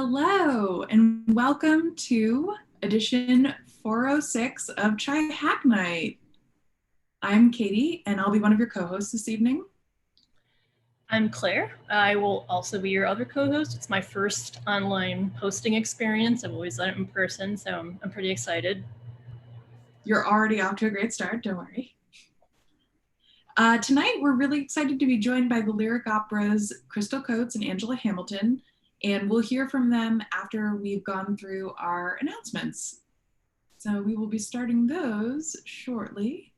Hello, and welcome to edition 406 of Chai Hack Night. I'm Katie, and I'll be one of your co-hosts this evening. I'm Claire. I will also be your other co-host. It's my first online hosting experience. I've always done it in person, so I'm pretty excited. You're already off to a great start, don't worry. Tonight, we're really excited to be joined by the Lyric Opera's Crystal Coates and Angela Hamilton, and we'll hear from them after we've gone through our announcements. So we will be starting those shortly.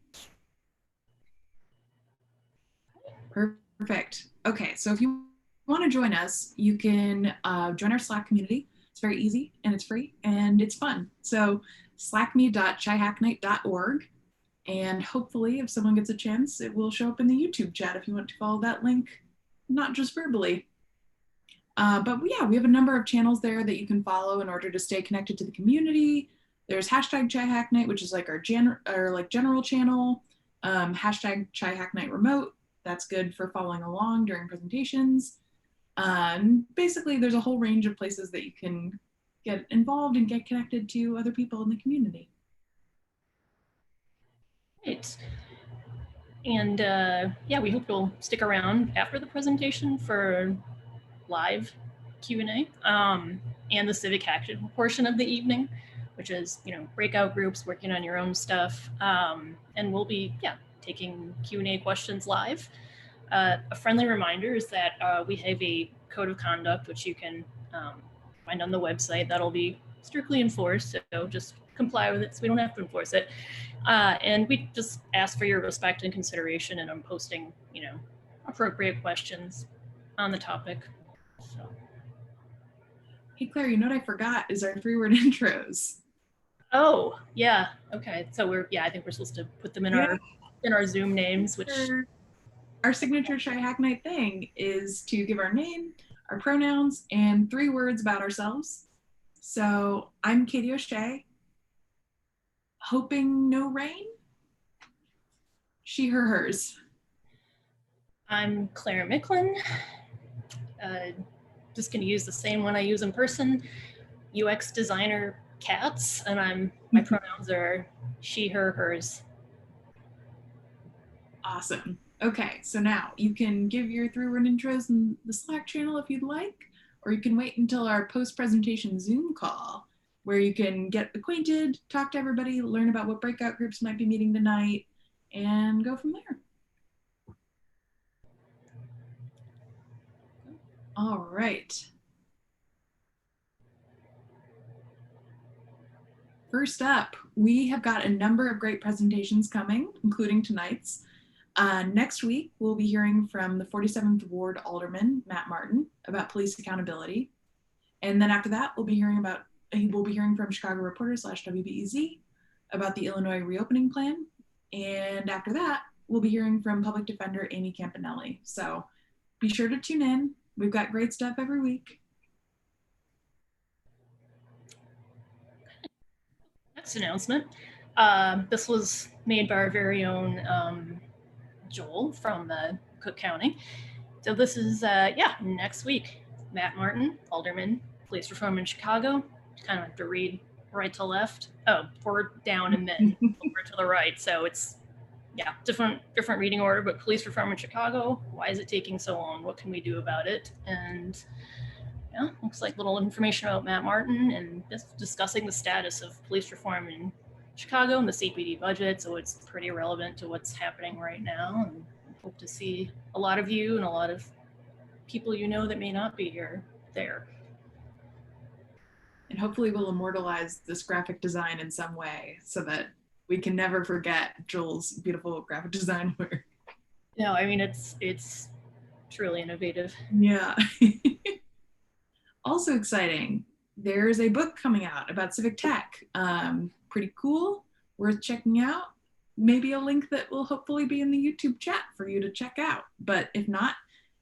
Perfect. Okay, so if you want to join us, you can join our Slack community. It's very easy and it's free and it's fun. So slackme.chaihacknight.org. And hopefully, if someone gets a chance, it will show up in the YouTube chat if you want to follow that link, not just verbally. But yeah, we have a number of channels there that you can follow in order to stay connected to the community. There's hashtag Chai Hack Night, which is like our general channel. Hashtag Chai Hack Night Remote. That's good for following along during presentations. Basically, there's a whole range of places that you can get involved and get connected to other people in the community. Right. And yeah, we hope you'll stick around after the presentation for live Q&A and the civic action portion of the evening, which is, breakout groups working on your own stuff. And we'll be, taking Q&A questions live. A friendly reminder is that we have a code of conduct, which you can find on the website. That'll be strictly enforced, so just comply with it so we don't have to enforce it. And we just ask for your respect and consideration, and I'm posting, appropriate questions on the topic. So. Hey, Claire, you know what I forgot is our 3-word intros. Oh, yeah. Okay. So I think we're supposed to put them in our Zoom names, which our signature Chai Hack Night thing is to give our name, our pronouns, and 3 words about ourselves. So I'm Katie O'Shea, hoping no rain. She, her, hers. I'm Claire Micklin. Just going to use the same one I use in person. UX designer cats, and my pronouns are she, her, hers. Awesome. Okay, so now you can give your 3-word intros in the Slack channel if you'd like, or you can wait until our post-presentation Zoom call, where you can get acquainted, talk to everybody, learn about what breakout groups might be meeting tonight, and go from there. All right. First up, we have got a number of great presentations coming, including tonight's. Next week, we'll be hearing from the 47th Ward Alderman, Matt Martin, about police accountability. And then after that, we'll be hearing from Chicago Reporter / WBEZ about the Illinois reopening plan. And after that, we'll be hearing from Public Defender Amy Campanelli. So be sure to tune in. We've got great stuff every week. Next announcement. This was made by our very own Joel from Cook County. So this is, next week. Matt Martin, Alderman, Police Reform in Chicago. You kind of have to read right to left. Oh, forward, down, and then over to the right. So it's, different reading order, but Police Reform in Chicago. Why is it taking so long? What can we do about it? And looks like little information about Matt Martin and just discussing the status of police reform in Chicago and the CPD budget. So it's pretty relevant to what's happening right now. And I hope to see a lot of you and a lot of people that may not be here there. And hopefully we'll immortalize this graphic design in some way so that we can never forget Joel's beautiful graphic design work. No, I mean, it's truly innovative. Yeah. Also exciting, there's a book coming out about civic tech. Pretty cool, worth checking out. Maybe a link that will hopefully be in the YouTube chat for you to check out. But if not,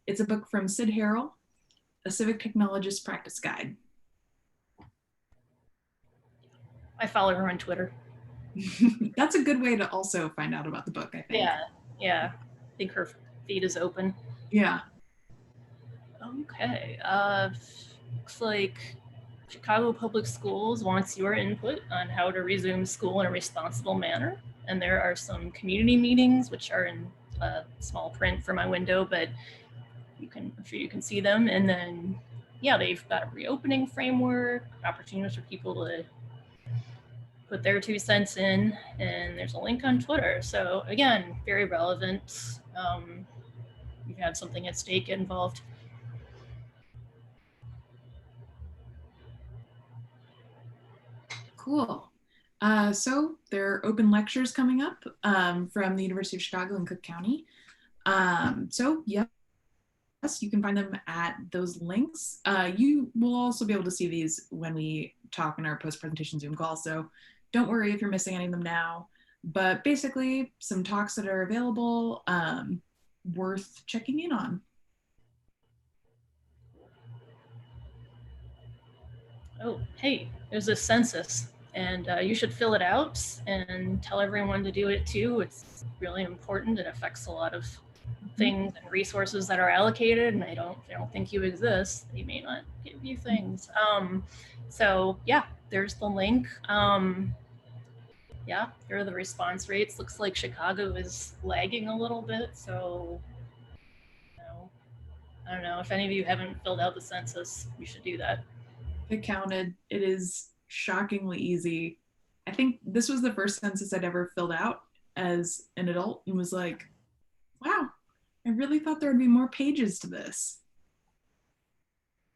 it's a book from Sid Harrell, A Civic Technologist Practice Guide. I follow her on Twitter. That's a good way to also find out about the book, I think. Yeah. I think her feed is open. Yeah. Okay. Looks like Chicago Public Schools wants your input on how to resume school in a responsible manner. And there are some community meetings, which are in small print for my window, but I'm sure you can see them. And then, yeah, they've got a reopening framework, opportunities for people to put their 2 cents in, and there's a link on Twitter. So again, very relevant. You have something at stake involved. Cool. So there are open lectures coming up from the University of Chicago and Cook County. So yes, you can find them at those links. You will also be able to see these when we talk in our post-presentation Zoom call. So don't worry if you're missing any of them now. But basically, some talks that are available, worth checking in on. Oh, hey, there's a census, and you should fill it out and tell everyone to do it too. It's really important. It affects a lot of things and resources that are allocated, and they don't think you exist, they may not give you things. So yeah, there's the link. Yeah, here are the response rates. Looks like Chicago is lagging a little bit, so I don't know if any of you haven't filled out the census, you should do that. It counted. It is shockingly easy. I think this was the first census I'd ever filled out as an adult and was like, wow, I really thought there would be more pages to this.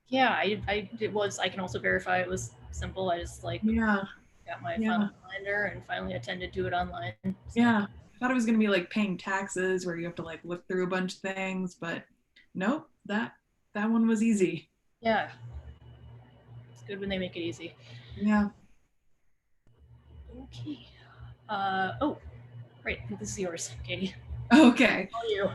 Yeah, I can also verify it was simple. I just got my file finder and finally attended to it online. So. Yeah, I thought it was going to be like paying taxes where you have to like look through a bunch of things, but nope, that one was easy. Yeah, it's good when they make it easy. Yeah. Okay. Oh, great. This is yours, Katie. Okay.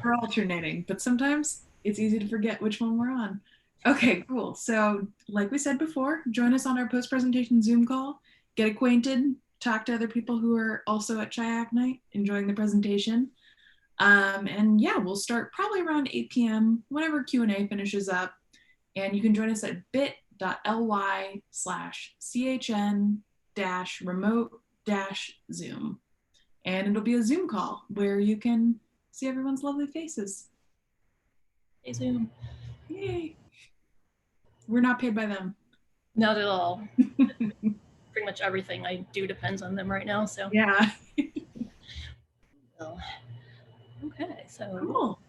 We're alternating, but sometimes it's easy to forget which one we're on. Okay, cool. So like we said before, join us on our post-presentation Zoom call, get acquainted, talk to other people who are also at Chiac night, enjoying the presentation. And yeah, we'll start probably around 8 p.m. whenever Q&A finishes up. And you can join us at bit.ly/CHN-remote-Zoom. And it'll be a Zoom call where you can see everyone's lovely faces. Hey, Zoom. Yay. We're not paid by them. Not at all. Pretty much everything I do depends on them right now, so. Yeah. Okay, so. Cool.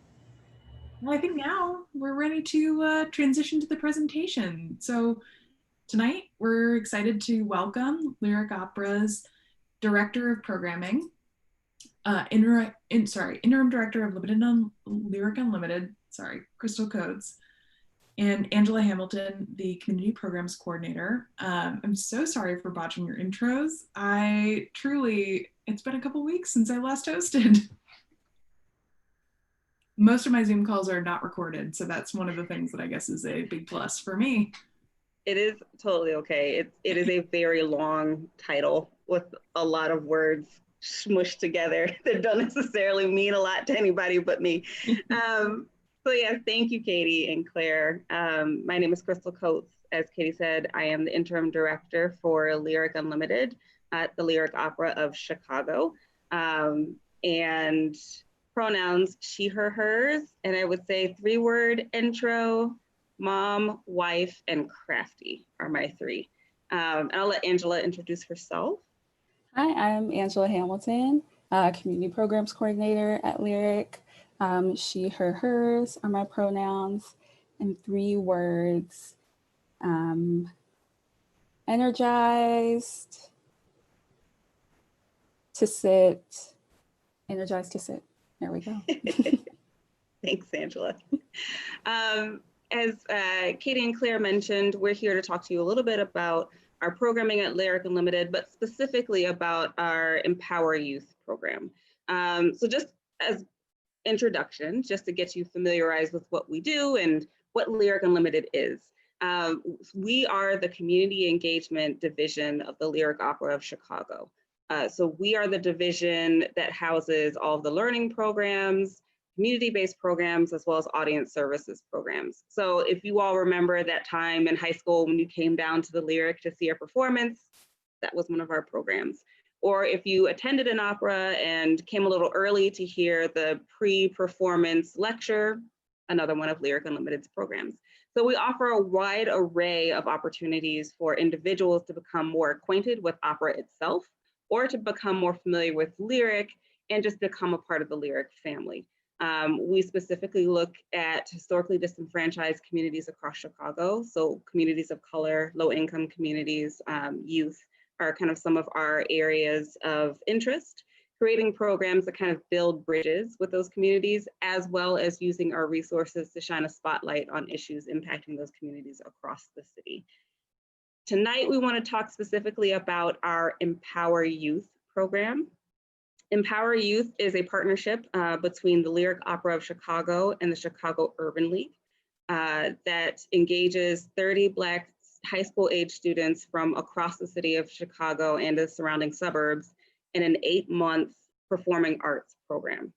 Well, I think now we're ready to transition to the presentation. So tonight we're excited to welcome Lyric Opera's Director of Programming, Interim Director of Lyric Unlimited, Crystal Coates, and Angela Hamilton, the Community Programs Coordinator. I'm so sorry for botching your intros. It's been a couple weeks since I last hosted. Most of my Zoom calls are not recorded, so that's one of the things that I guess is a big plus for me. It is totally okay. It is a very long title with a lot of words smushed together that don't necessarily mean a lot to anybody but me. So yeah, thank you, Katie and Claire. My name is Crystal Coates. As Katie said, I am the interim director for Lyric Unlimited at the Lyric Opera of Chicago. And pronouns, she, her, hers, and I would say 3-word intro, mom, wife, and crafty are my 3. And I'll let Angela introduce herself. Hi, I'm Angela Hamilton, Community Programs Coordinator at Lyric. She, her, hers are my pronouns, and 3 words, energized to sit. There we go. Thanks, Angela. As Katie and Claire mentioned, we're here to talk to you a little bit about our programming at Lyric Unlimited, but specifically about our EmpowerYouth program. So just as introduction, just to get you familiarized with what we do and what Lyric Unlimited is. We are the community engagement division of the Lyric Opera of Chicago. So we are the division that houses all of the learning programs, community-based programs, as well as audience services programs. So if you all remember that time in high school when you came down to the Lyric to see a performance, that was one of our programs. Or if you attended an opera and came a little early to hear the pre-performance lecture, another one of Lyric Unlimited's programs. So we offer a wide array of opportunities for individuals to become more acquainted with opera itself, or to become more familiar with Lyric and just become a part of the Lyric family. We specifically look at historically disenfranchised communities across Chicago. So communities of color, low-income communities, youth are kind of some of our areas of interest, creating programs that kind of build bridges with those communities, as well as using our resources to shine a spotlight on issues impacting those communities across the city. Tonight, we want to talk specifically about our EmpowerYouth program. EmpowerYouth is a partnership between the Lyric Opera of Chicago and the Chicago Urban League that engages 30 Black high school age students from across the city of Chicago and the surrounding suburbs in an 8-month performing arts program.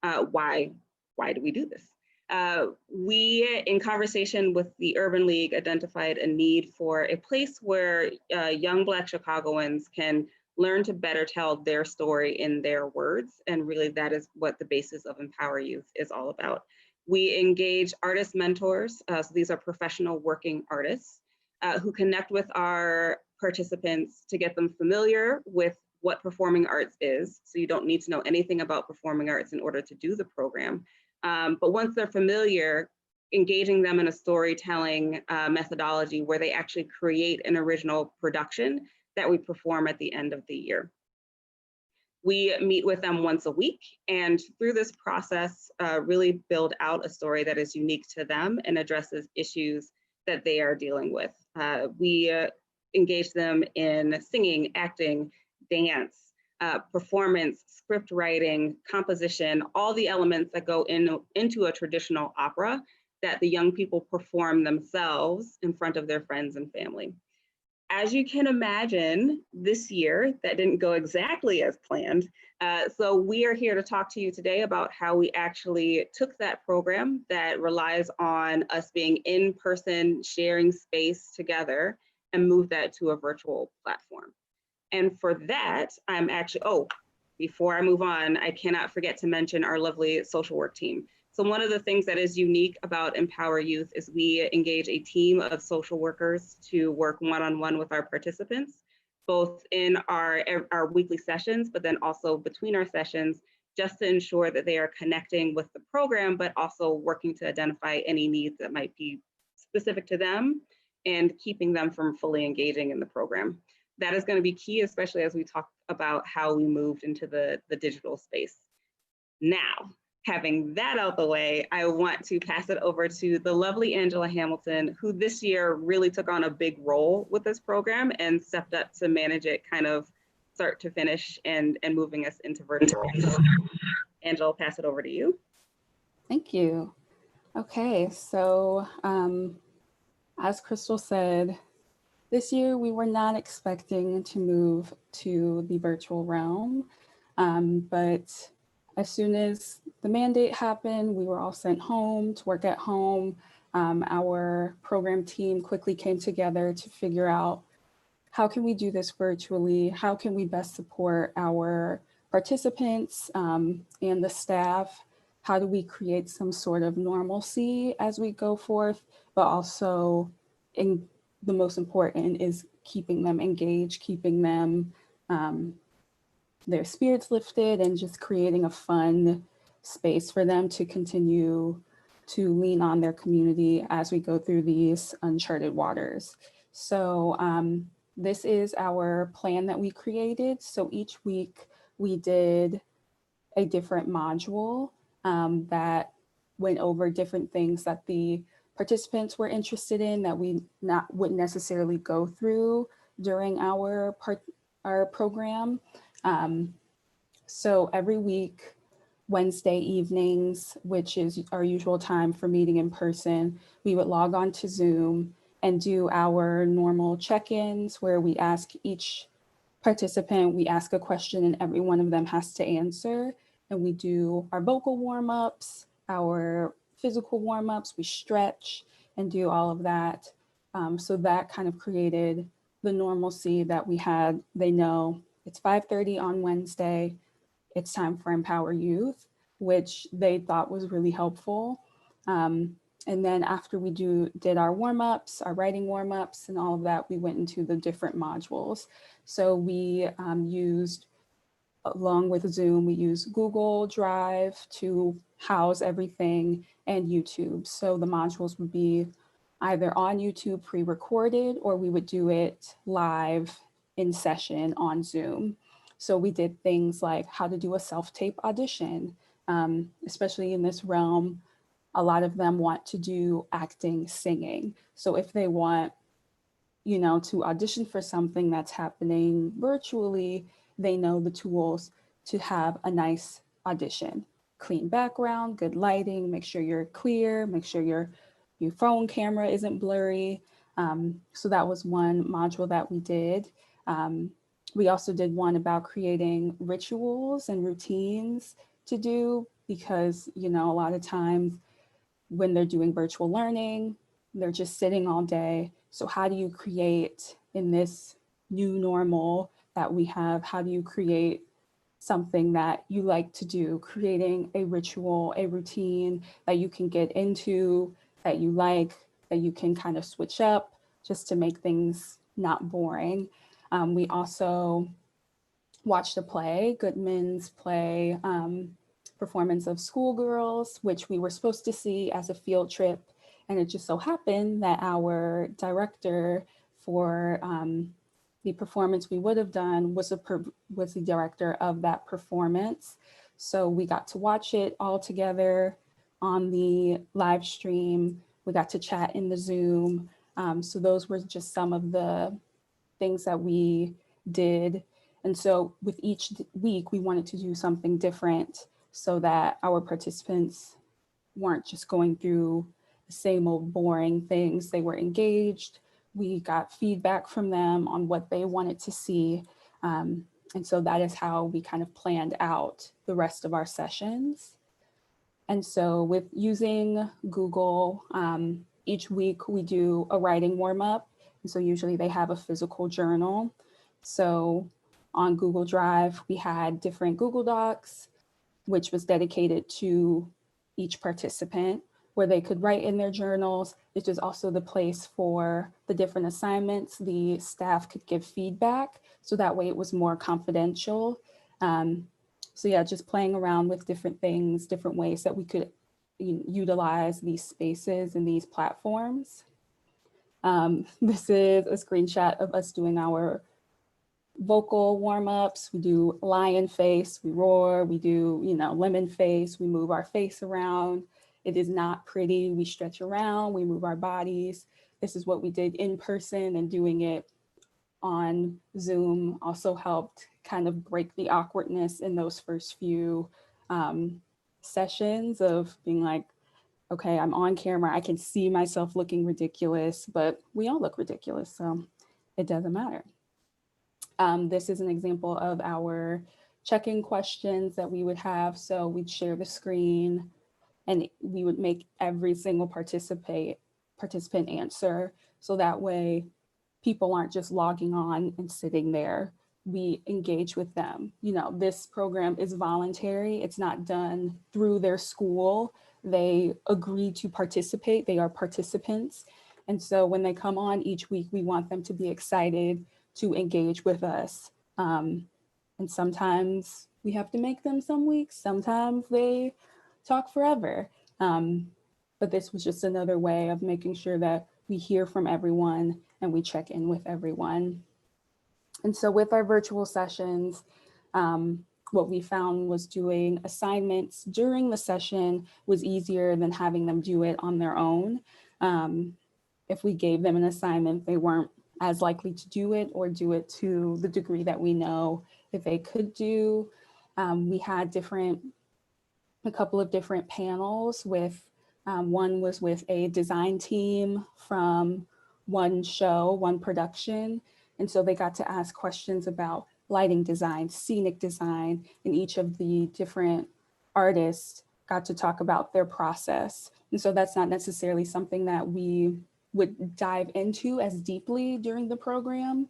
Why do we do this? We, in conversation with the Urban League, identified a need for a place where young Black Chicagoans can learn to better tell their story in their words. And really that is what the basis of EmpowerYouth is all about. We engage artist mentors. So these are professional working artists who connect with our participants to get them familiar with what performing arts is. So you don't need to know anything about performing arts in order to do the program. But once they're familiar, engaging them in a storytelling methodology where they actually create an original production that we perform at the end of the year. We meet with them once a week, and through this process, really build out a story that is unique to them and addresses issues that they are dealing with. We engage them in singing, acting, dance, performance, script writing, composition, all the elements that go into a traditional opera that the young people perform themselves in front of their friends and family. As you can imagine, this year, that didn't go exactly as planned. So we are here to talk to you today about how we actually took that program that relies on us being in person, sharing space together, and move that to a virtual platform. And for that, I'm actually, before I move on, I cannot forget to mention our lovely social work team. So one of the things that is unique about EmpowerYouth is we engage a team of social workers to work one-on-one with our participants, both in our weekly sessions, but then also between our sessions, just to ensure that they are connecting with the program, but also working to identify any needs that might be specific to them and keeping them from fully engaging in the program. That is going to be key, especially as we talk about how we moved into the digital space. Now, having that out the way, I want to pass it over to the lovely Angela Hamilton, who this year really took on a big role with this program and stepped up to manage it kind of start to finish and moving us into virtual. Angela, I'll pass it over to you. Thank you. Okay, so as Crystal said, this year we were not expecting to move to the virtual realm, but as soon as the mandate happened, we were all sent home to work at home. Our program team quickly came together to figure out how can we do this virtually? How can we best support our participants and the staff? How do we create some sort of normalcy as we go forth, but also the most important is keeping them engaged, keeping them their spirits lifted, and just creating a fun space for them to continue to lean on their community as we go through these uncharted waters. So this is our plan that we created. So each week we did a different module that went over different things that the participants were interested in that we wouldn't necessarily go through during our program. So every week, Wednesday evenings, which is our usual time for meeting in person, we would log on to Zoom and do our normal check-ins where we ask each participant, we ask a question and every one of them has to answer. and we do our vocal warm-ups, our physical warm-ups, we stretch and do all of that. So that kind of created the normalcy that we had. They know it's 5:30 on Wednesday, it's time for Empower Youth, which they thought was really helpful. And then after we did our warm-ups, our writing warm-ups and all of that, we went into the different modules. So we used, along with Zoom, we use Google Drive to house everything and YouTube. So the modules would be either on YouTube pre-recorded, or we would do it live in session on Zoom. So we did things like how to do a self-tape audition, especially in this realm. A lot of them want to do acting, singing. So if they want, to audition for something that's happening virtually, they know the tools to have a nice audition. Clean background, good lighting, make sure you're clear, make sure your phone camera isn't blurry. So that was one module that we did. We also did one about creating rituals and routines to do, because, a lot of times when they're doing virtual learning, they're just sitting all day. So how do you create, in this new normal that we have, how do you create something that you like to do, creating a ritual, a routine that you can get into, that you like, that you can kind of switch up just to make things not boring. We also watched a play, Goodman's play, performance of Schoolgirls, which we were supposed to see as a field trip. And it just so happened that our director for the performance we would have done was the director of that performance. So we got to watch it all together on the live stream. We got to chat in the Zoom. So those were just some of the things that we did. And so with each week, we wanted to do something different so that our participants weren't just going through the same old boring things. They were engaged. We got feedback from them on what they wanted to see. And so that is how we kind of planned out the rest of our sessions. And so with using Google, each week we do a writing warm-up. And so usually they have a physical journal. So on Google Drive, we had different Google Docs, which was dedicated to each participant, where they could write in their journals. This was also the place for the different assignments. The staff could give feedback, so that way it was more confidential. So yeah, just playing around with different things, different ways that we could utilize these spaces and these platforms. This is a screenshot of us doing our vocal warm-ups. We do lion face, we roar, we do, lemon face, we move our face around. It is not pretty. We stretch around, we move our bodies. This is what we did in person, and doing it on Zoom also helped kind of break the awkwardness in those first few sessions of being like, okay, I'm on camera, I can see myself looking ridiculous, but we all look ridiculous, so it doesn't matter. This is an example of our check-in questions that we would have. So we'd share the screen and we would make every single participant answer. So that way people aren't just logging on and sitting there. We engage with them. This program is voluntary. It's not done through their school. They agree to participate. They are participants. And so when they come on each week, we want them to be excited to engage with us. And sometimes we have to make them some weeks. Sometimes they talk forever. But this was just another way of making sure that we hear from everyone and we check in with everyone. And so with our virtual sessions, what we found was doing assignments during the session was easier than having them do it on their own. If we gave them an assignment, they weren't as likely to do it or do it to the degree that we know that they could do. We had a couple of different panels with, one was with a design team from one show, one production. And so they got to ask questions about lighting design, scenic design, and each of the different artists got to talk about their process. And so that's not necessarily something that we would dive into as deeply during the program.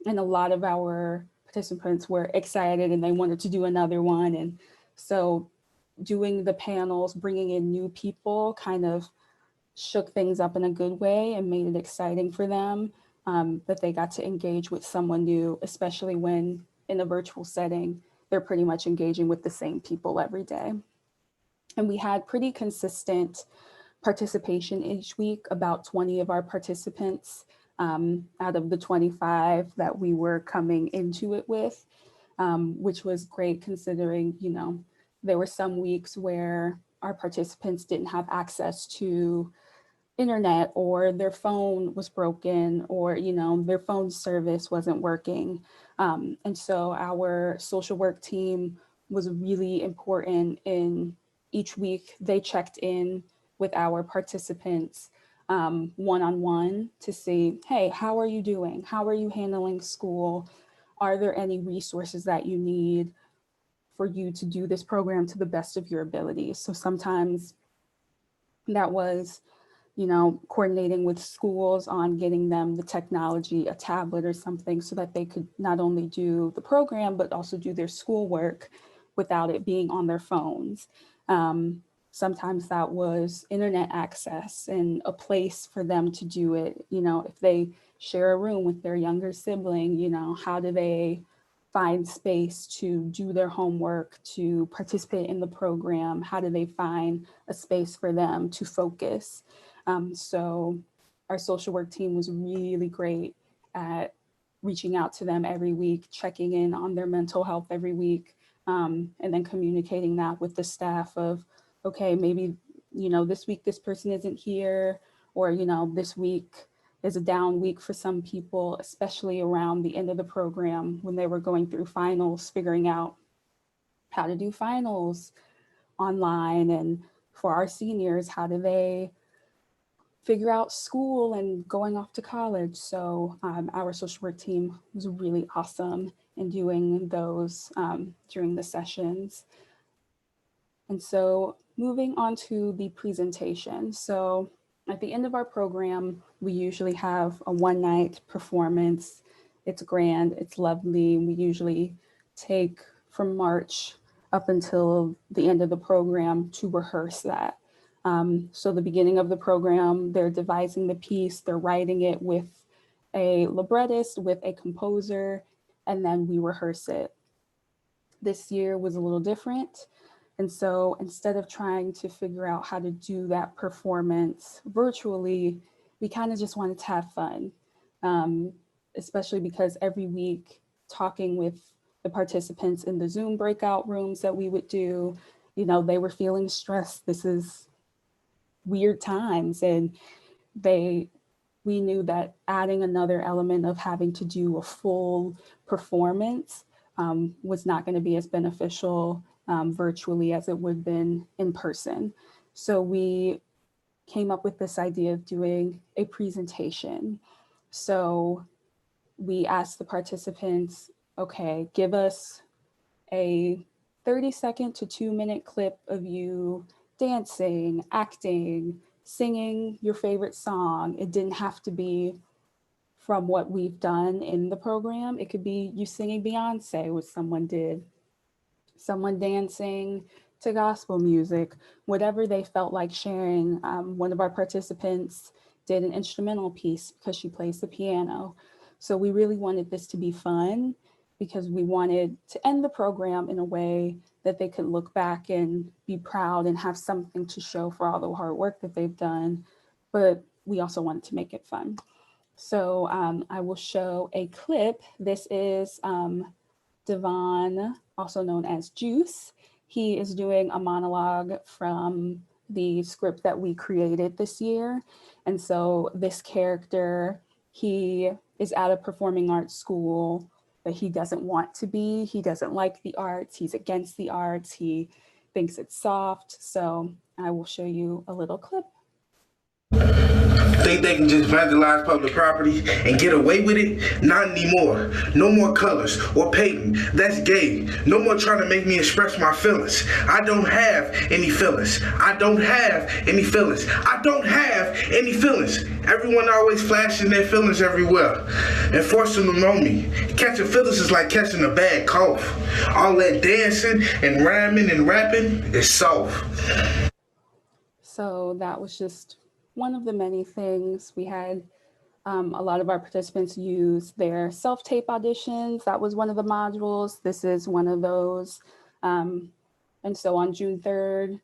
And a lot of our participants were excited and they wanted to do another one. And so doing the panels, bringing in new people kind of shook things up in a good way and made it exciting for them, that they got to engage with someone new, especially when in a virtual setting, they're pretty much engaging with the same people every day. And we had pretty consistent participation each week. About 20 of our participants out of the 25 that we were coming into it with, which was great considering, you know, there were some weeks where our participants didn't have access to internet, or their phone was broken, or, you know, their phone service wasn't working. And so our social work team was really important. In each week, they checked in with our participants one-on-one to see, hey, how are you doing? How are you handling school? Are there any resources that you need for you to do this program to the best of your abilities? So sometimes that was, you know, coordinating with schools on getting them the technology, a tablet or something, so that they could not only do the program, but also do their schoolwork without it being on their phones. Sometimes that was internet access and a place for them to do it. You know, if they share a room with their younger sibling, you know, how do they find space to do their homework, to participate in the program? How do they find a space for them to focus? So our social work team was really great at reaching out to them every week, checking in on their mental health every week, and then communicating that with the staff of, okay, maybe, you know, this week this person isn't here, or, you know, this week is a down week for some people, especially around the end of the program when they were going through finals, figuring out how to do finals online. And for our seniors, how do they figure out school and going off to college? So our social work team was really awesome in doing those during the sessions. And so moving on to the presentation. So at the end of our program, we usually have a one-night performance. It's grand, it's lovely. We usually take from March up until the end of the program to rehearse that. So the beginning of the program, they're devising the piece, they're writing it with a librettist, with a composer, and then we rehearse it. This year was a little different. And so instead of trying to figure out how to do that performance virtually, we kind of just wanted to have fun, especially because every week talking with the participants in the Zoom breakout rooms that we would do, you know, they were feeling stressed. This is weird times. And we knew that adding another element of having to do a full performance was not going to be as beneficial virtually as it would have been in person. So we came up with this idea of doing a presentation. So we asked the participants, okay, give us a 30-second to 2-minute clip of you dancing, acting, singing your favorite song. It didn't have to be from what we've done in the program. It could be you singing Beyonce, which someone did, someone dancing to gospel music, whatever they felt like sharing. One of our participants did an instrumental piece because she plays the piano. So we really wanted this to be fun because we wanted to end the program in a way that they could look back and be proud and have something to show for all the hard work that they've done. But we also wanted to make it fun. So I will show a clip. This is Devon, also known as Juice. He is doing a monologue from the script that we created this year. And so this character, he is at a performing arts school, but he doesn't want to be. He doesn't like the arts. He's against the arts. He thinks it's soft. So I will show you a little clip. Think they can just vandalize public property and get away with it? Not anymore. No more colors or painting. That's gay. No more trying to make me express my feelings. I don't have any feelings. I don't have any feelings. I don't have any feelings. Everyone always flashing their feelings everywhere and forcing them on me. Catching feelings is like catching a bad cough. All that dancing and rhyming and rapping is soft. So that was just one of the many things. We had a lot of our participants use their self-tape auditions. That was one of the modules. This is one of those. And so on June 3rd,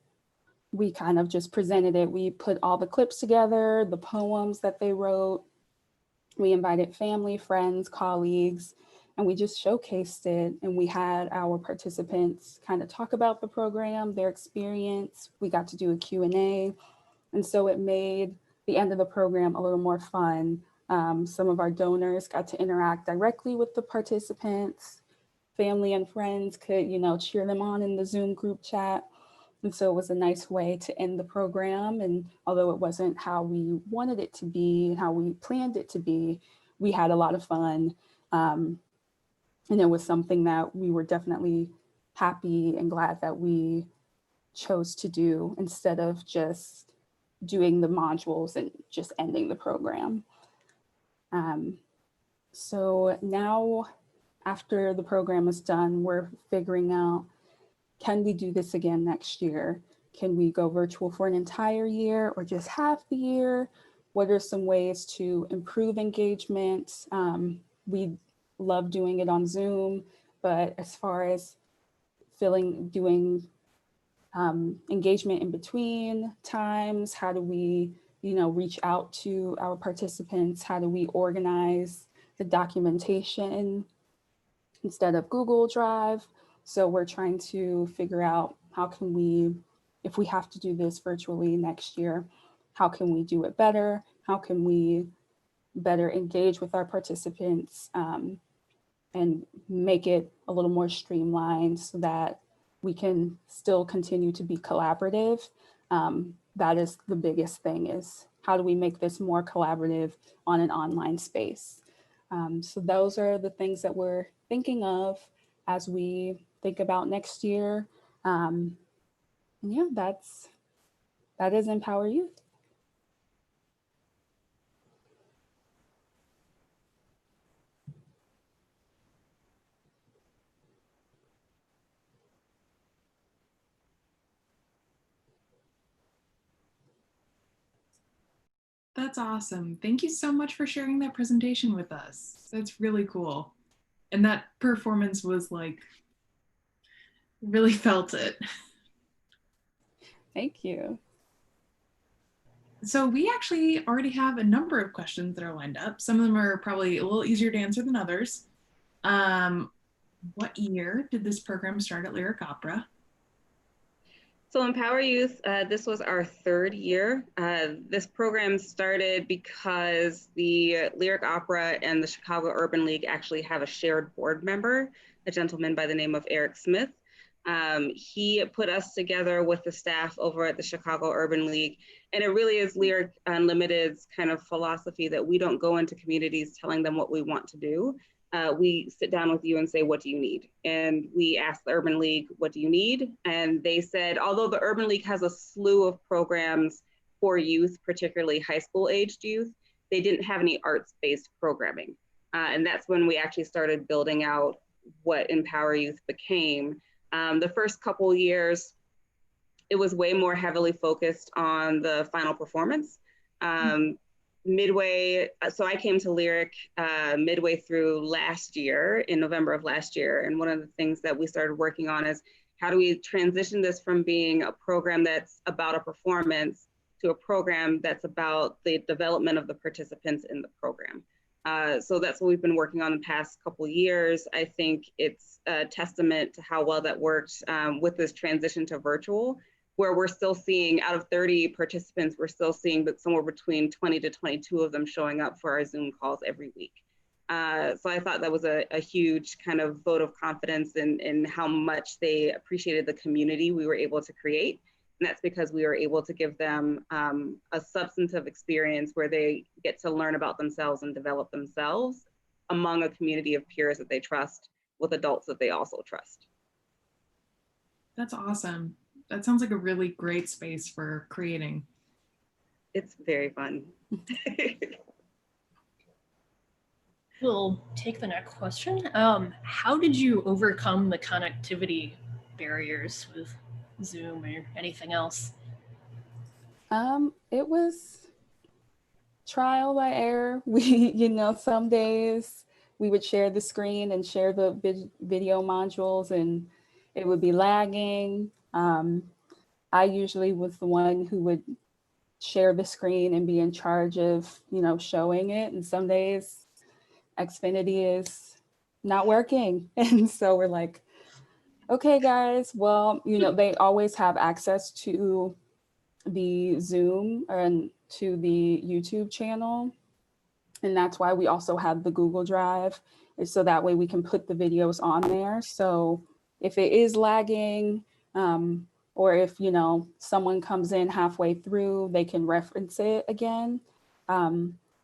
we kind of just presented it. We put all the clips together, the poems that they wrote. We invited family, friends, colleagues, and we just showcased it. And we had our participants kind of talk about the program, their experience. We got to do a Q&A. And so it made the end of the program a little more fun. Some of our donors got to interact directly with the participants. Family and friends could, cheer them on in the Zoom group chat. And so it was a nice way to end the program. And although it wasn't how we wanted it to be and how we planned it to be, we had a lot of fun. And it was something that we were definitely happy and glad that we chose to do instead of just doing the modules and just ending the program. So now, after the program is done, we're figuring out, can we do this again next year? Can we go virtual for an entire year or just half the year? What are some ways to improve engagement? We love doing it on Zoom, but as far as doing engagement in between times, how do we reach out to our participants? How do we organize the documentation instead of Google Drive? So we're trying to figure out how can we, if we have to do this virtually next year, how can we do it better? How can we better engage with our participants and make it a little more streamlined so that we can still continue to be collaborative? That is the biggest thing, is how do we make this more collaborative on an online space? So those are the things that we're thinking of as we think about next year. And yeah, that is Empower Youth. That's awesome. Thank you so much for sharing that presentation with us. That's really cool. And that performance was like, really felt it. Thank you. So we actually already have a number of questions that are lined up. Some of them are probably a little easier to answer than others. What year did this program start at Lyric Opera? So Empower Youth, this was our third year. This program started because the Lyric Opera and the Chicago Urban League actually have a shared board member, a gentleman by the name of Eric Smith. He put us together with the staff over at the Chicago Urban League. And it really is Lyric Unlimited's kind of philosophy that we don't go into communities telling them what we want to do. We sit down with you and say, what do you need? And we asked the Urban League, what do you need? And they said, although the Urban League has a slew of programs for youth, particularly high school aged youth, they didn't have any arts-based programming. And that's when we actually started building out what Empower Youth became. The first couple years, it was way more heavily focused on the final performance. Midway, so I came to Lyric midway through last year, in November of last year. And one of the things that we started working on is how do we transition this from being a program that's about a performance to a program that's about the development of the participants in the program. So that's what we've been working on the past couple of years. I think it's a testament to how well that worked with this transition to virtual, where we're still seeing, out of 30 participants, we're still seeing that somewhere between 20 to 22 of them showing up for our Zoom calls every week. So I thought that was a huge kind of vote of confidence in how much they appreciated the community we were able to create. And that's because we were able to give them a substantive experience where they get to learn about themselves and develop themselves among a community of peers that they trust, with adults that they also trust. That's awesome. That sounds like a really great space for creating. It's very fun. We'll take the next question. How did you overcome the connectivity barriers with Zoom or anything else? It was trial by error. Some days we would share the screen and share the video modules and it would be lagging. I usually was the one who would share the screen and be in charge of, showing it. And some days Xfinity is not working. And so we're like, okay, guys, well, they always have access to the Zoom and to the YouTube channel. And that's why we also have the Google Drive, so that way we can put the videos on there. So if it is lagging, or if, someone comes in halfway through, they can reference it again.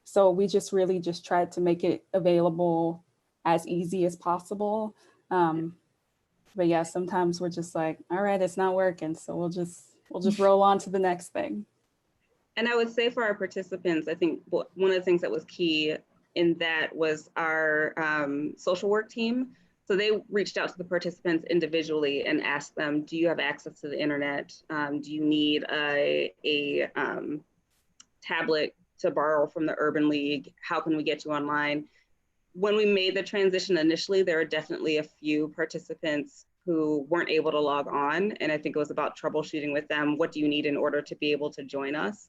So we just really just tried to make it available as easy as possible. But yeah, sometimes we're just like, all right, it's not working. So we'll just roll on to the next thing. And I would say for our participants, I think one of the things that was key in that was our social work team. So they reached out to the participants individually and asked them, do you have access to the internet? Do you need a tablet to borrow from the Urban League? How can we get you online? When we made the transition initially, there were definitely a few participants who weren't able to log on. And I think it was about troubleshooting with them. What do you need in order to be able to join us?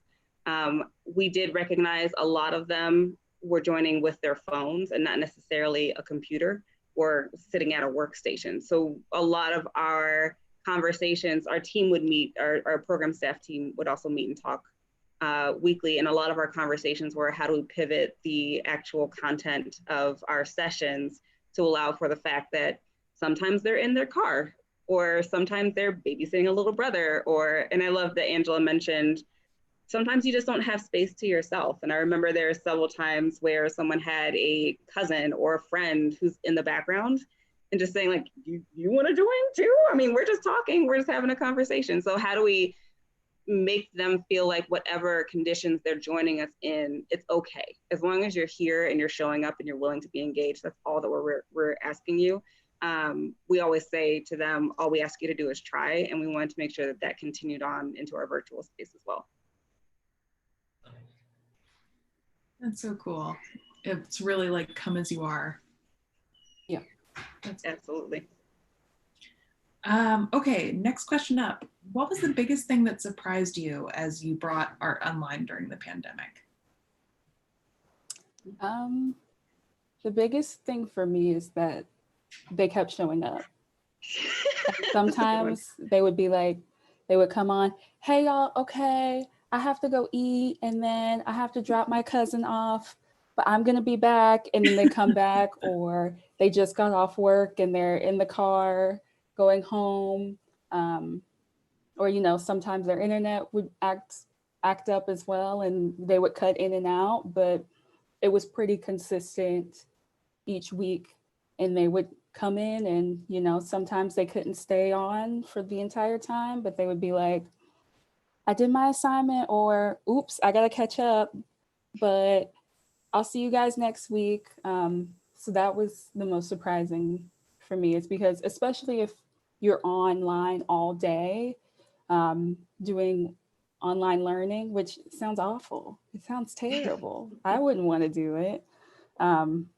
We did recognize a lot of them were joining with their phones and not necessarily a computer or sitting at a workstation. So a lot of our conversations, our team would meet, our program staff team would also meet and talk weekly. And a lot of our conversations were, how do we pivot the actual content of our sessions to allow for the fact that sometimes they're in their car, or sometimes they're babysitting a little brother, and I love that Angela mentioned, sometimes you just don't have space to yourself. And I remember there are several times where someone had a cousin or a friend who's in the background and just saying like, you want to join too? I mean, we're just talking, we're just having a conversation. So how do we make them feel like whatever conditions they're joining us in, it's okay. As long as you're here and you're showing up and you're willing to be engaged, that's all that we're asking you. We always say to them, all we ask you to do is try. And we wanted to make sure that continued on into our virtual space as well. That's so cool. It's really like come as you are. Yeah, that's absolutely. Okay, next question up. What was the biggest thing that surprised you as you brought art online during the pandemic? The biggest thing for me is that they kept showing up. Sometimes they would be like, they would come on, hey y'all, okay, I have to go eat and then I have to drop my cousin off, but I'm gonna be back. And then they come back, or they just got off work and they're in the car going home. Or, sometimes their internet would act up as well and they would cut in and out, but it was pretty consistent each week. And they would come in and, sometimes they couldn't stay on for the entire time, but they would be like, I did my assignment, or oops, I gotta catch up, but I'll see you guys next week. So that was the most surprising for me. It's because, especially if you're online all day, doing online learning, which sounds awful. It sounds terrible. I wouldn't want to do it. And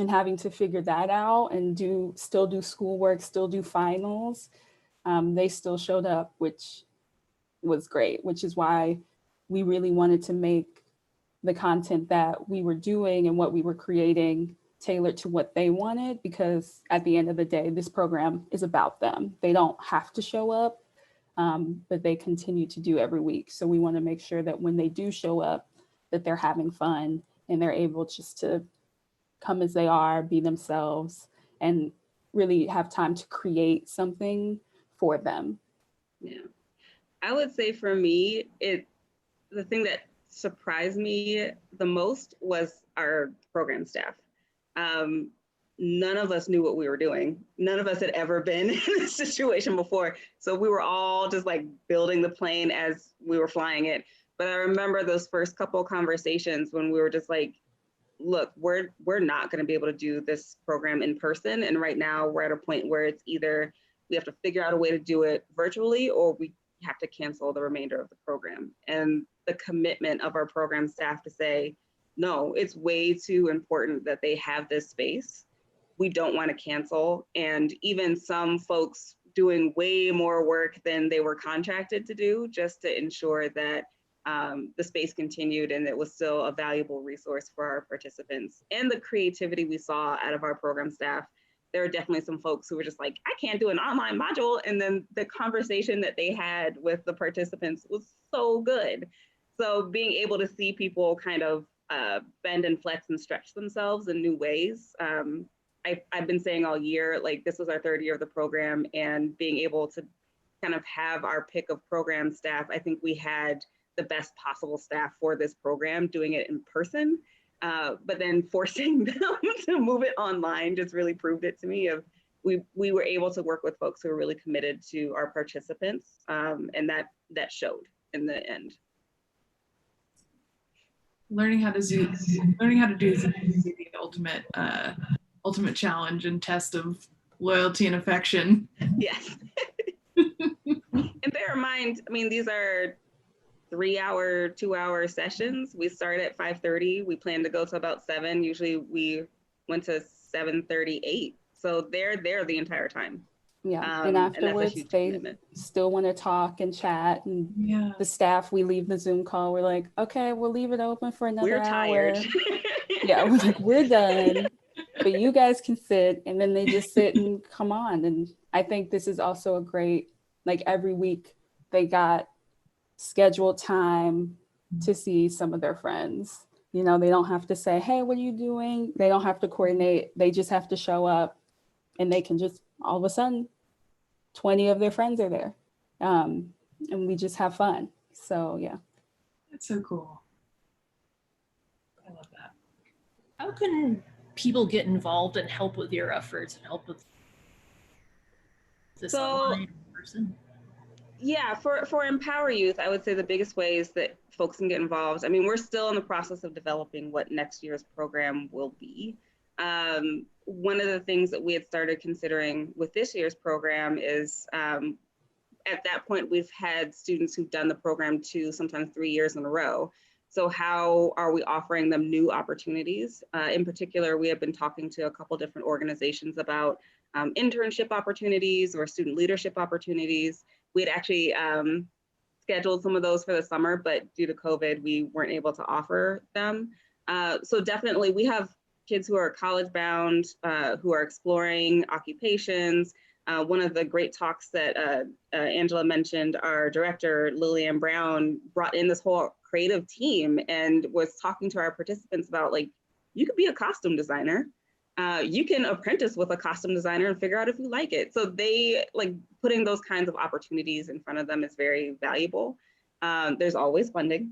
having to figure that out and still do schoolwork, still do finals, they still showed up, which was great, which is why we really wanted to make the content that we were doing and what we were creating tailored to what they wanted, because at the end of the day, this program is about them. They don't have to show up, but they continue to do every week. So we want to make sure that when they do show up, that they're having fun and they're able just to come as they are, be themselves, and really have time to create something for them. Yeah. I would say for me, the thing that surprised me the most was our program staff. None of us knew what we were doing. None of us had ever been in this situation before. So we were all just like building the plane as we were flying it. But I remember those first couple conversations when we were just like, look, we're not going to be able to do this program in person. And right now we're at a point where it's either we have to figure out a way to do it virtually, or we have to cancel the remainder of the program. And the commitment of our program staff to say, no, it's way too important that they have this space. We don't want to cancel. And even some folks doing way more work than they were contracted to do, just to ensure that the space continued and it was still a valuable resource for our participants. And the creativity we saw out of our program staff, there are definitely some folks who were just like, I can't do an online module. And then the conversation that they had with the participants was so good. So being able to see people kind of bend and flex and stretch themselves in new ways. I've been saying all year, like this was our third year of the program, and being able to kind of have our pick of program staff, I think we had the best possible staff for this program doing it in person, but then forcing them to move it online just really proved it to me of we were able to work with folks who were really committed to our participants, and that showed in the end. Learning how to do Zoom is the ultimate challenge and test of loyalty and affection. Yes. And bear in mind, I mean, these are 3-hour, 2-hour sessions. We start at 5:30. We plan to go to about 7. Usually we went to 7:38. So they're there the entire time. Yeah, and afterwards and they commitment. still want to talk and chat. And yeah, the staff, we leave the Zoom call. We're like, okay, we'll leave it open for another We're hour. tired. Yeah, we're like, we're done, but you guys can sit. And then they just sit and come on. And I think this is also a great, like every week they got scheduled time to see some of their friends. You know, they don't have to say, hey, what are you doing? They don't have to coordinate. They just have to show up, and they can just all of a sudden 20 of their friends are there. And we just have fun. So yeah. that's so cool. I love that. How can people get involved and help with your efforts and help with this online person? Yeah, for EmpowerYouth, I would say the biggest ways that folks can get involved. I mean, we're still in the process of developing what next year's program will be. One of the things that we had started considering with this year's program is at that point, we've had students who've done the program 2, sometimes 3 years in a row. So how are we offering them new opportunities? In particular, we have been talking to a couple different organizations about internship opportunities or student leadership opportunities. We had actually scheduled some of those for the summer, but due to COVID, we weren't able to offer them. So definitely we have kids who are college bound, who are exploring occupations. One of the great talks that Angela mentioned, our director, Lillian Brown, brought in this whole creative team and was talking to our participants about, like, you could be a costume designer. You can apprentice with a costume designer and figure out if you like it. So they, like, putting those kinds of opportunities in front of them is very valuable. There's always funding.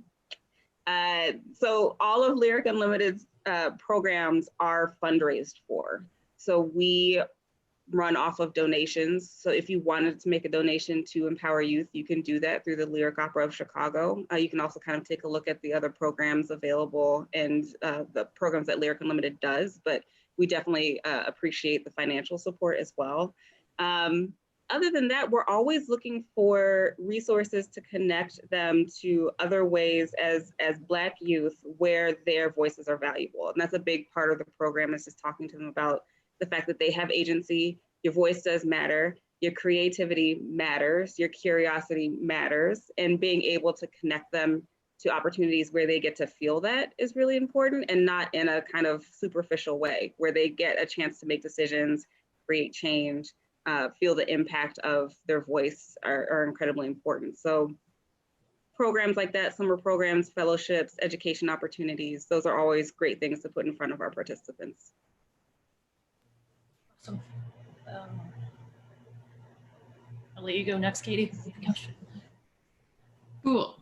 So all of Lyric Unlimited's programs are fundraised for. So we run off of donations. So if you wanted to make a donation to EmpowerYouth, you can do that through the Lyric Opera of Chicago. You can also kind of take a look at the other programs available and the programs that Lyric Unlimited does, but we definitely appreciate the financial support as well. Other than that, we're always looking for resources to connect them to other ways as Black youth where their voices are valuable. And that's a big part of the program, is just talking to them about the fact that they have agency, your voice does matter, your creativity matters, your curiosity matters, and being able to connect them to opportunities where they get to feel that is really important, and not in a kind of superficial way, where they get a chance to make decisions, create change, feel the impact of their voice are incredibly important. So programs like that, summer programs, fellowships, education opportunities, those are always great things to put in front of our participants. Awesome. I'll let you go next, Katie. Cool.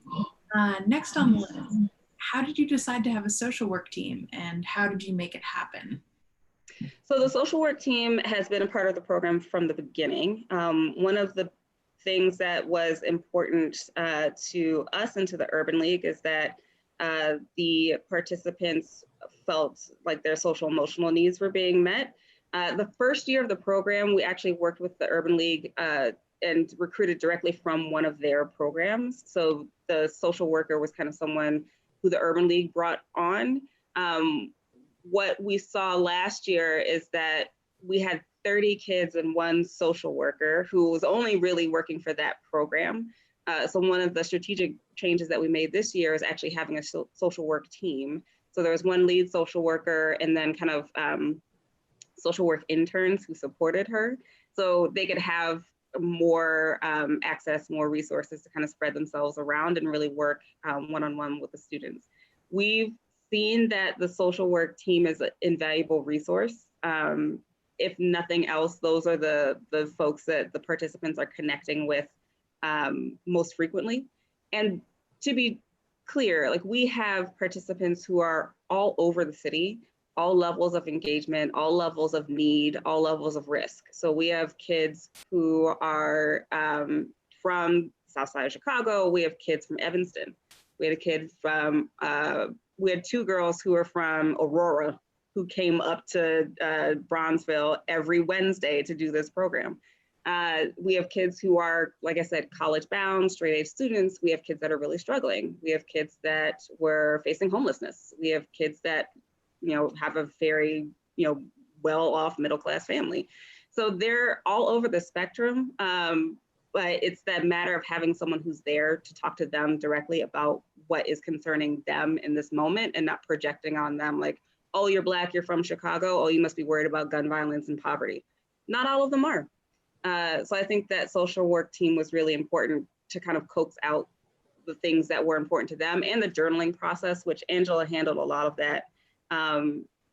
Next on the list, how did you decide to have a social work team and how did you make it happen? So the social work team has been a part of the program from the beginning. One of the things that was important to us and to the Urban League is that the participants felt like their social emotional needs were being met. The first year of the program, we actually worked with the Urban League and recruited directly from one of their programs. So the social worker was kind of someone who the Urban League brought on. What we saw last year is that we had 30 kids and one social worker who was only really working for that program. So one of the strategic changes that we made this year is actually having a social work team. So there was one lead social worker and then kind of social work interns who supported her. So they could have more access, more resources to kind of spread themselves around and really work one-on-one with the students. We've seen that the social work team is an invaluable resource. If nothing else, those are the folks that the participants are connecting with most frequently. And to be clear, like we have participants who are all over the city, all levels of engagement, all levels of need, all levels of risk. So we have kids who are from South Side of Chicago. We have kids from Evanston. We had a kid from, we had two girls who are from Aurora who came up to Bronzeville every Wednesday to do this program. We have kids who are, like I said, college bound, straight A students. We have kids that are really struggling. We have kids that were facing homelessness. We have kids that, have a very, well-off middle-class family. So they're all over the spectrum, but it's that matter of having someone who's there to talk to them directly about what is concerning them in this moment and not projecting on them like, oh, you're Black, you're from Chicago, oh, you must be worried about gun violence and poverty. Not all of them are. So I think that social work team was really important to kind of coax out the things that were important to them and the journaling process, which Angela handled a lot of that.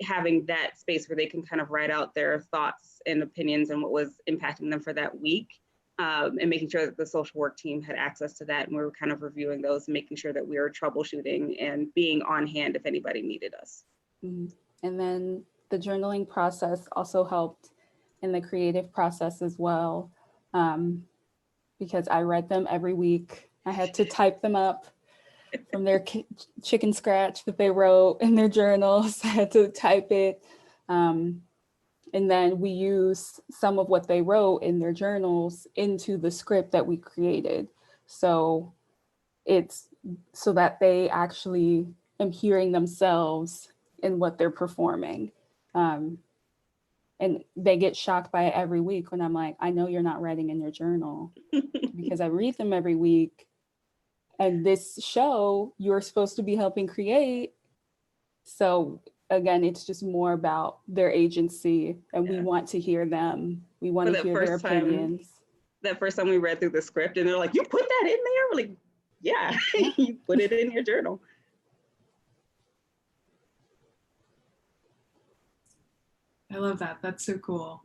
Having that space where they can kind of write out their thoughts and opinions and what was impacting them for that week, and making sure that the social work team had access to that. And we were kind of reviewing those and making sure that we were troubleshooting and being on hand if anybody needed us. Mm-hmm. And then the journaling process also helped in the creative process as well, because I read them every week. I had to type them up from their chicken scratch that they wrote in their journals. I had to type it. And then we use some of what they wrote in their journals into the script that we created. So it's so that they actually am hearing themselves in what they're performing. And they get shocked by it every week when I'm like, I know you're not writing in your journal because I read them every week. And this show you're supposed to be helping create. So again, it's just more about their agency and we want to hear them. We want to hear their opinions. That first time we read through the script and they're like, you put that in there? We're like, yeah, you put it in your journal. I love that. That's so cool.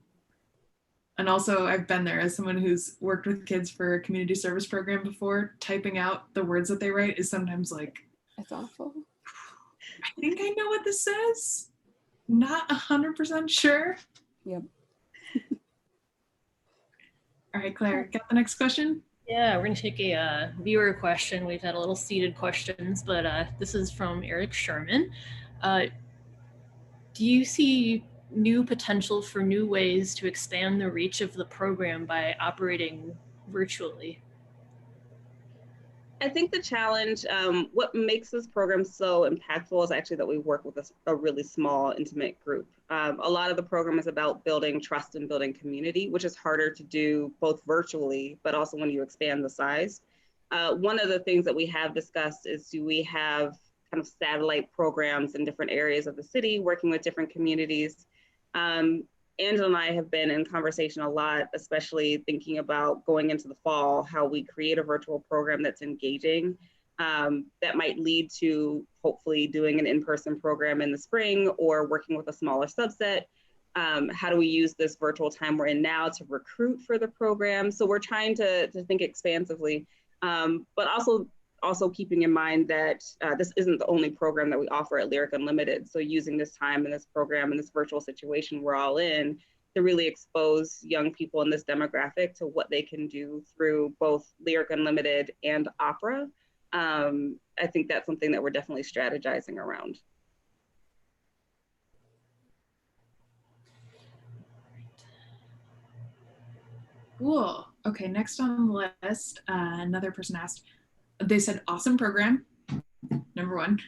And also I've been there as someone who's worked with kids for a community service program before. Typing out the words that they write is sometimes like, it's awful. I think I know what this says. Not 100% sure. Yep. All right, Claire, got the next question? Yeah, we're going to take a viewer question. We've had a little seated questions, but this is from Eric Sherman. Do you see new potential for new ways to expand the reach of the program by operating virtually? I think the challenge, what makes this program so impactful is actually that we work with a really small, intimate group. A lot of the program is about building trust and building community, which is harder to do both virtually, but also when you expand the size. One of the things that we have discussed is, do we have kind of satellite programs in different areas of the city, working with different communities? Angela and I have been in conversation a lot, especially thinking about going into the fall, how we create a virtual program that's engaging, that might lead to hopefully doing an in-person program in the spring or working with a smaller subset. How do we use this virtual time we're in now to recruit for the program? So we're trying to think expansively, but also also keeping in mind that this isn't the only program that we offer at Lyric Unlimited. So using this time and this program and this virtual situation we're all in to really expose young people in this demographic to what they can do through both Lyric Unlimited and opera. I think that's something that we're definitely strategizing around. Cool. Okay, next on the list, another person asked, they said, awesome program, number one.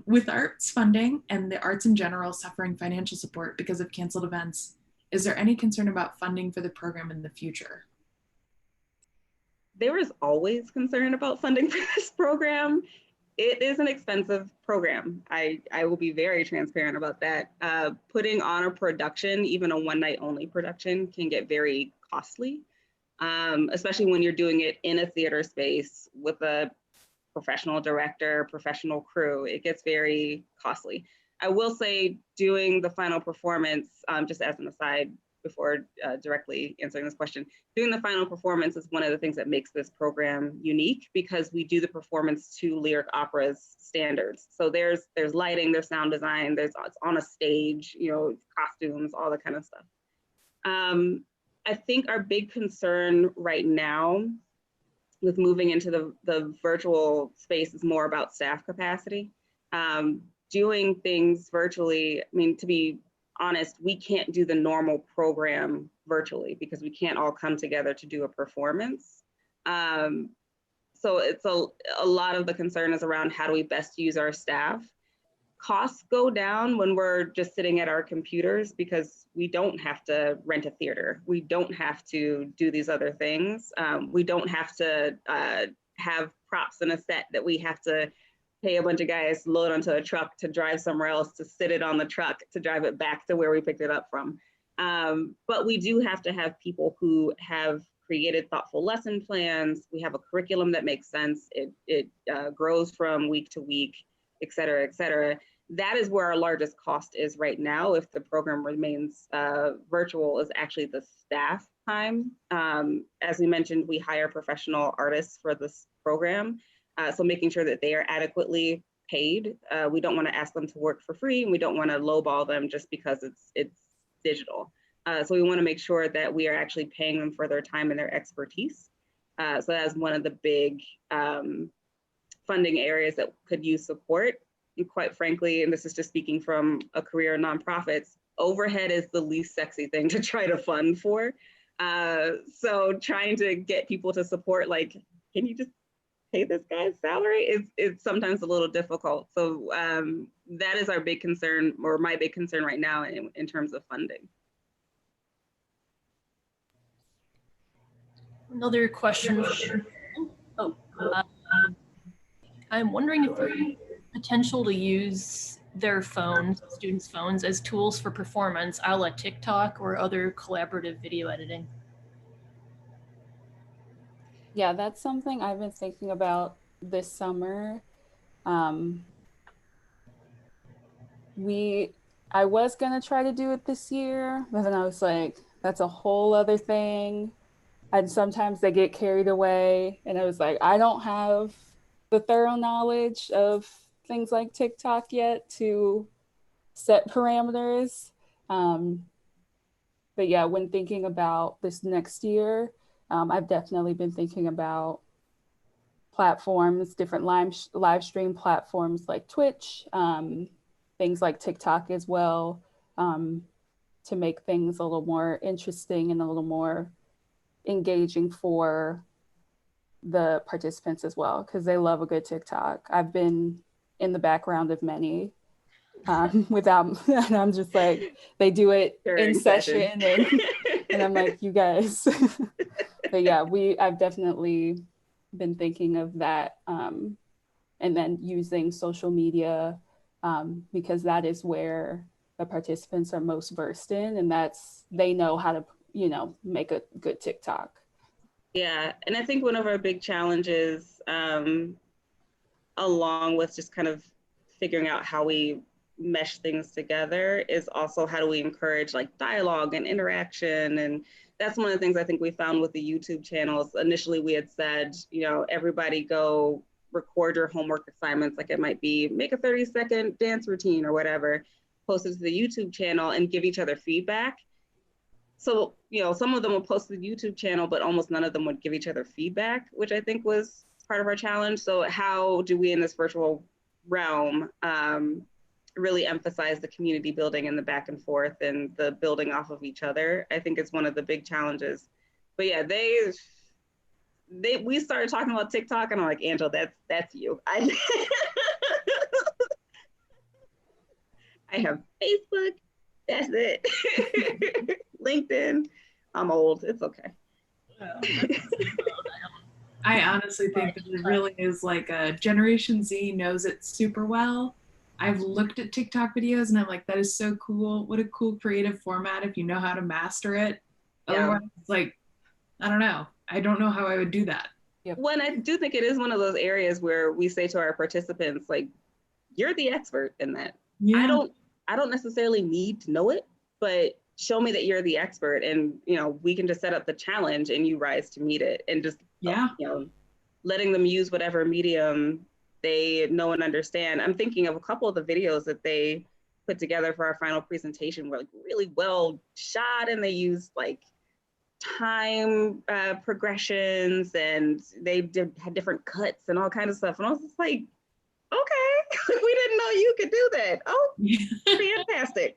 With arts funding and the arts in general suffering financial support because of canceled events, is there any concern about funding for the program in the future? There is always concern about funding for this program. It is an expensive program. I will be very transparent about that. Putting on a production, even a one night only production, can get very costly, especially when you're doing it in a theater space with a professional director, professional crew. It gets very costly. I will say doing the final performance, just as an aside, before directly answering this question, doing the final performance is one of the things that makes this program unique, because we do the performance to Lyric Opera's standards. So there's lighting, there's sound design, it's on a stage, you know, costumes, all that kind of stuff. I think our big concern right now with moving into the virtual space is more about staff capacity. Doing things virtually, I mean, to be honest, we can't do the normal program virtually because we can't all come together to do a performance. So it's a lot of the concern is around how do we best use our staff. Costs go down when we're just sitting at our computers because we don't have to rent a theater. We don't have to do these other things. We don't have to have props in a set that we have to pay a bunch of guys to load onto a truck to drive somewhere else, to sit it on the truck, to drive it back to where we picked it up from. But we do have to have people who have created thoughtful lesson plans. We have a curriculum that makes sense. It grows from week to week, et cetera, et cetera. That is where our largest cost is right now. If the program remains virtual, is actually the staff time. As we mentioned, we hire professional artists for this program. So making sure that they are adequately paid. We don't want to ask them to work for free, and we don't want to lowball them just because it's digital. So we want to make sure that we are actually paying them for their time and their expertise. So that's one of the big funding areas that could use support. And quite frankly, and this is just speaking from a career in nonprofits, overhead is the least sexy thing to try to fund for. So trying to get people to support, like, can you just pay this guy's salary, is sometimes a little difficult. So that is our big concern, or my big concern right now in terms of funding. Another question. I'm wondering if there's potential to use their phones, students' phones, as tools for performance, a la TikTok or other collaborative video editing. Yeah, that's something I've been thinking about this summer. I was gonna try to do it this year, but then I was like, that's a whole other thing. And sometimes they get carried away. And I was like, I don't have the thorough knowledge of things like TikTok yet to set parameters. But yeah, when thinking about this next year, I've definitely been thinking about platforms, different live stream platforms like Twitch, things like TikTok as well, to make things a little more interesting and a little more engaging for the participants as well, because they love a good TikTok. I've been in the background of many without, and I'm just like, they do it in session and I'm like, you guys. But yeah, I've definitely been thinking of that, and then using social media, because that is where the participants are most versed in, and they know how to, make a good TikTok. Yeah, and I think one of our big challenges, along with just kind of figuring out how we mesh things together, is also how do we encourage like dialogue and interaction. And that's one of the things I think we found with the YouTube channels. Initially, we had said, everybody go record your homework assignments. Like it might be make a 30-second dance routine or whatever, post it to the YouTube channel and give each other feedback. So, you know, some of them would post to the YouTube channel, but almost none of them would give each other feedback, which I think was part of our challenge. So how do we in this virtual realm really emphasize the community building and the back and forth and the building off of each other? I think it's one of the big challenges. But yeah, we started talking about TikTok and I'm like, Angel, that's you. I have Facebook, that's it. LinkedIn, I'm old, it's okay. I honestly think that it really is like a Generation Z knows it super well. I've looked at TikTok videos and I'm like, that is so cool. What a cool creative format if you know how to master it. Yeah. Otherwise, it's like, I don't know. I don't know how I would do that. Yep. When I do think it is one of those areas where we say to our participants, like, you're the expert in that. Yeah. I don't necessarily need to know it, but show me that you're the expert, and you know, we can just set up the challenge and you rise to meet it, and just you know, letting them use whatever medium they know and understand. I'm thinking of a couple of the videos that they put together for our final presentation were like really well shot, and they used like time progressions, and they had different cuts and all kinds of stuff, and I was just like, okay, we didn't know you could do that. Oh, fantastic.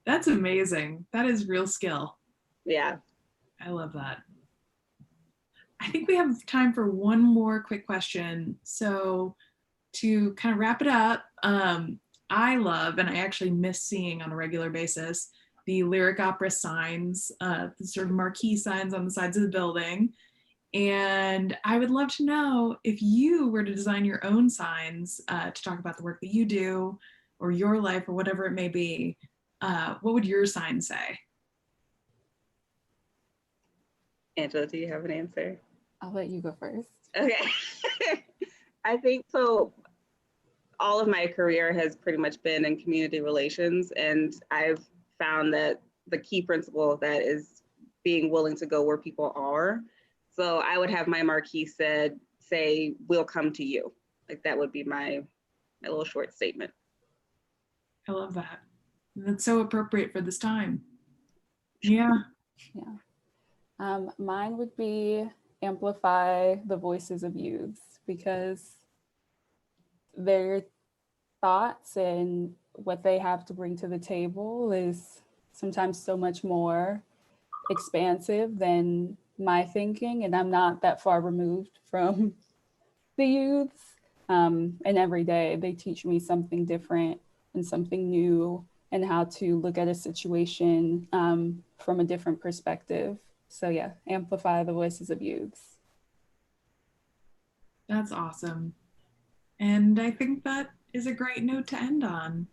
That's amazing. That is real skill. Yeah. I love that. I think we have time for one more quick question. So to kind of wrap it up, I love, and I actually miss seeing on a regular basis, the lyric opera signs, the sort of marquee signs on the sides of the building. And I would love to know if you were to design your own signs to talk about the work that you do or your life or whatever it may be, what would your sign say? Angela, do you have an answer? I'll let you go first. Okay. I think so. All of my career has pretty much been in community relations, and I've found that the key principle of that is being willing to go where people are. So I would have my marquee say, we'll come to you. Like that would be my little short statement. I love that. That's so appropriate for this time. Yeah. Yeah. Mine would be amplify the voices of youths, because their thoughts and what they have to bring to the table is sometimes so much more expansive than my thinking, and I'm not that far removed from the youths. And every day they teach me something different and something new, and how to look at a situation from a different perspective. So yeah, amplify the voices of youths. That's awesome. And I think that is a great note to end on.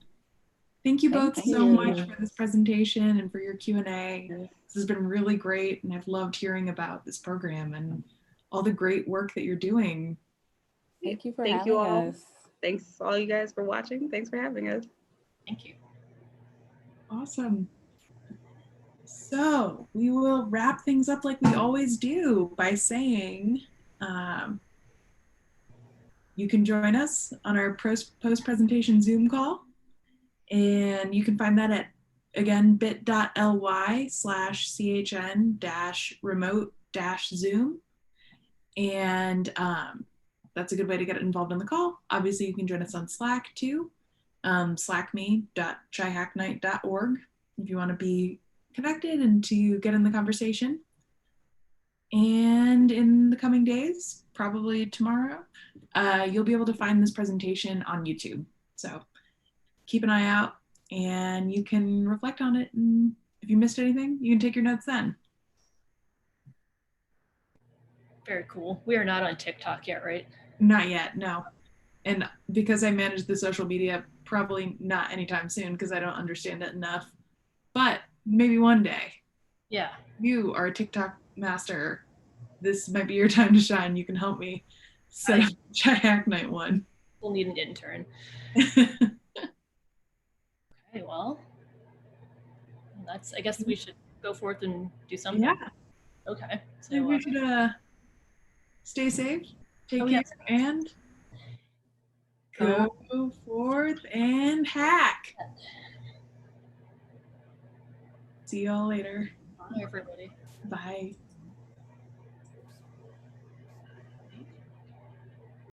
Thank you both so much for this presentation and for your Q&A. This has been really great, and I've loved hearing about this program and all the great work that you're doing. Thank you for having us. Thanks all you guys for watching. Thanks for having us. Thank you. Awesome. So we will wrap things up like we always do by saying you can join us on our post-presentation Zoom call, and you can find that at, again, bit.ly/chn-remote-zoom. And that's a good way to get involved in the call. Obviously, you can join us on Slack too, slackme.chihacknight.org if you want to be connected and to get in the conversation. And in the coming days, probably tomorrow, you'll be able to find this presentation on YouTube. So keep an eye out and you can reflect on it. And if you missed anything, you can take your notes then. Very cool. We are not on TikTok yet, right? Not yet, no. And because I manage the social media, probably not anytime soon because I don't understand it enough. But maybe one day. Yeah. You are a TikTok master. This might be your time to shine. You can help me set up Chai Hack Night one. We'll need an intern. Okay, well, I guess we should go forth and do something. Yeah. Okay. So we should stay safe, Take Oh, care yes. and go forth and hack. See y'all later. Bye, everybody. Bye.